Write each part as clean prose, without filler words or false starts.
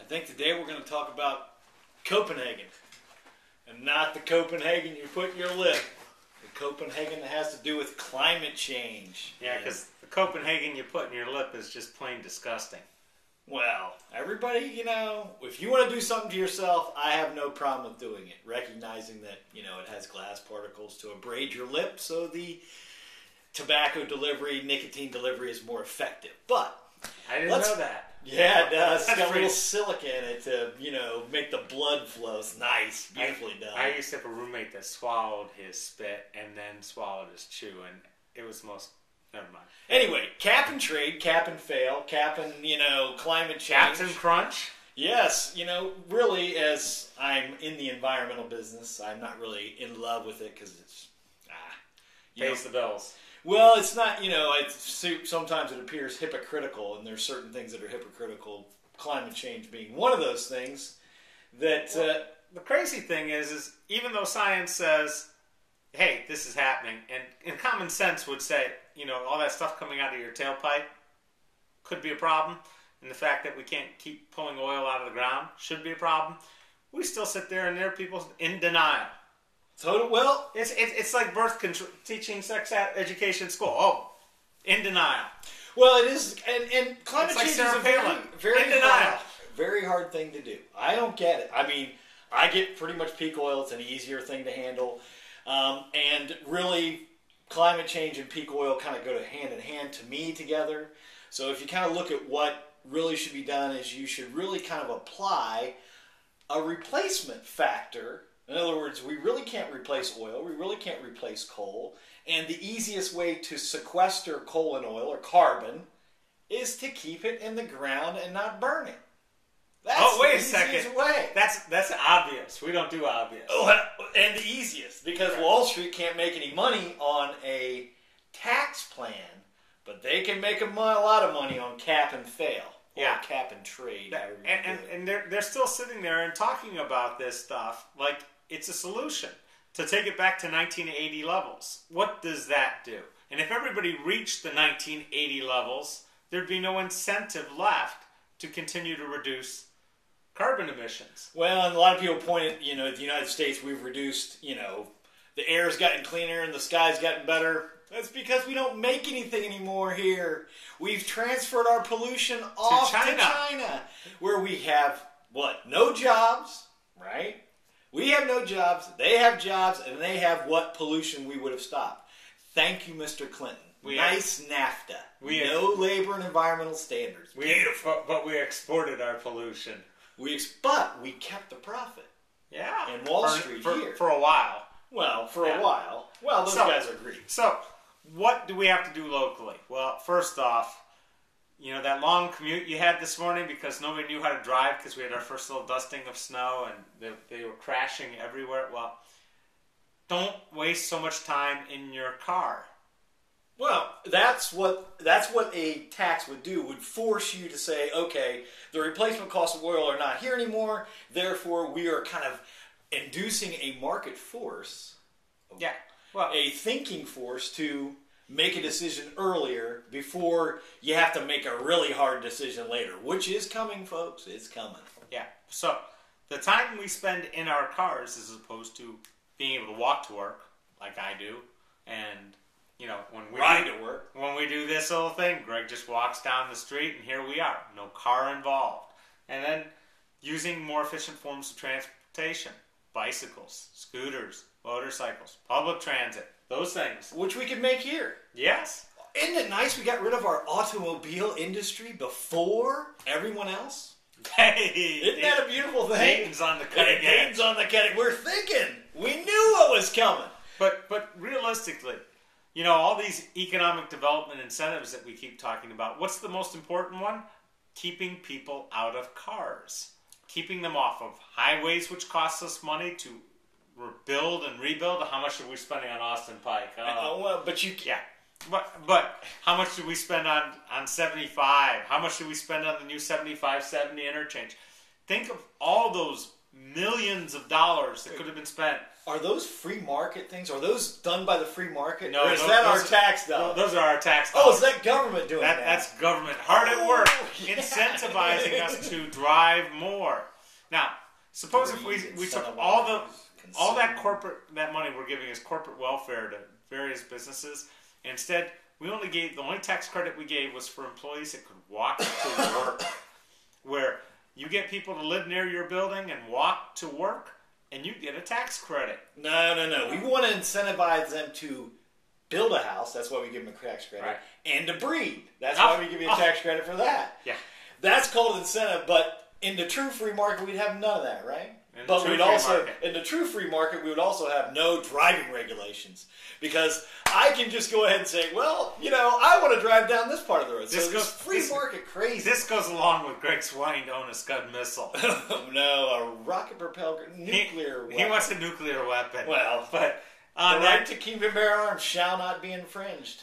think today we're going to talk about Copenhagen. And not the Copenhagen you put in your lip. The Copenhagen that has to do with climate change. Yeah, because the Copenhagen you put in your lip is just plain disgusting. Well, everybody, if you want to do something to yourself, I have no problem with doing it. Recognizing that, it has glass particles to abrade your lip, so the tobacco delivery, nicotine delivery is more effective. But I didn't know that. Yeah, it does. It's got a little silica in it to, make the blood flow. It's nice, beautifully done. I used to have a roommate that swallowed his spit and then swallowed his chew, and it was most... Never mind. Anyway, cap and trade, cap and fail, cap and, climate change. Caps and crunch? Yes, really, as I'm in the environmental business, I'm not really in love with it because it's... Pays the bills. Well, it's not, sometimes it appears hypocritical, and there's certain things that are hypocritical, climate change being one of those things, that... the crazy thing is even though science says, hey, this is happening, and common sense would say, all that stuff coming out of your tailpipe could be a problem, and the fact that we can't keep pulling oil out of the ground should be a problem, we still sit there and there are people in denial. Well, it's like birth control, teaching sex education in school. Oh, in denial. Well, it is, and climate change is a very hard thing to do. I don't get it. I mean, I get pretty much peak oil. It's an easier thing to handle, and really, climate change and peak oil kind of go hand in hand to me together. So if you kind of look at what really should be done, is you should really kind of apply a replacement factor. In other words, we really can't replace oil, we really can't replace coal, and the easiest way to sequester coal and oil, or carbon, is to keep it in the ground and not burn it. That's wait the a second. easiest way. That's obvious. We don't do obvious. Oh, and the easiest, because Wall Street can't make any money on a tax plan, but they can make a lot of money on cap and fail. Or cap and trade. And they're still sitting there and talking about this stuff like it's a solution. To take it back to 1980 levels, what does that do? And if everybody reached the 1980 levels, thered be no incentive left to continue to reduce carbon emissions. Well, and a lot of people point at, the United States, we've reduced, the air's gotten cleaner and the sky's gotten better. That's because we don't make anything anymore here. We've transferred our pollution off to China, where we have, no jobs, right? We have no jobs, they have jobs, and they have what pollution we would have stopped. Thank you, Mr. Clinton. Nice NAFTA. No labor and environmental standards. Beautiful. But we exported our pollution. But we kept the profit. Yeah. And Wall Street here. For a while. Well, for a while. Well, those guys are greedy. So, what do we have to do locally? Well, first off, that long commute you had this morning because nobody knew how to drive because we had our first little dusting of snow and they were crashing everywhere. Well, don't waste so much time in your car. Well, that's what a tax would do, would force you to say, okay, the replacement costs of oil are not here anymore, therefore we are kind of inducing a market force, a thinking force to make a decision earlier before you have to make a really hard decision later, which is coming, folks. It's coming. Yeah. So the time we spend in our cars as opposed to being able to walk to work, like I do, and when we do this little thing, Greg just walks down the street and here we are. No car involved. And then using more efficient forms of transportation. Bicycles, scooters, motorcycles, public transit, those things. Which we can make here. Yes. Isn't it nice we got rid of our automobile industry before everyone else? Hey, isn't that a beautiful thing? Dayton's on the cutting edge. Dayton's on the cutting. We're thinking. We knew what was coming. But realistically, all these economic development incentives that we keep talking about, what's the most important one? Keeping people out of cars. Keeping them off of highways, which costs us money to build and rebuild. How much are we spending on Austin Pike? But how much do we spend on 75? How much do we spend on the new 75-70 interchange? Think of all those millions of dollars that could have been spent. Are those free market things? Are those done by the free market? No, or is that our tax dollars? Those are our tax dollars. Oh, is that government doing that? That's government hard at work, incentivizing us to drive more. Now, suppose if we took all that money we're giving as corporate welfare to various businesses, instead we only gave, the only tax credit we gave was for employees that could walk to work, where you get people to live near your building and walk to work, and you get a tax credit. No. We want to incentivize them to build a house. That's why we give them a tax credit. Right. And to breed. That's why we give you a tax credit for that. Yeah. That's called incentive, but in the true free market, we'd have none of that, right? In the true free market, we would also have no driving regulations, because I can just go ahead and say, well, I want to drive down this part of the road. This free market crazy. This goes along with Greg's wanting to own a Scud missile. Oh, no, a rocket-propelled nuclear weapon. He wants a nuclear weapon. Well, but the right to keep and bear arms shall not be infringed.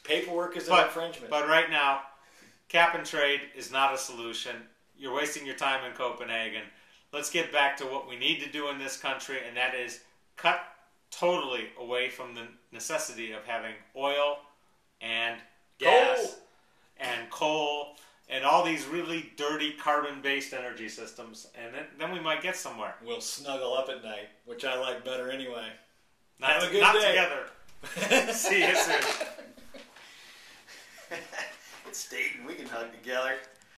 Paperwork is an infringement. But right now, cap and trade is not a solution. You're wasting your time in Copenhagen. Let's get back to what we need to do in this country, and that is cut totally away from the necessity of having oil and gas and coal and all these really dirty carbon-based energy systems, and then we might get somewhere. We'll snuggle up at night, which I like better anyway. Have a good day. Not together. See you soon. It's Dayton. We can hug together.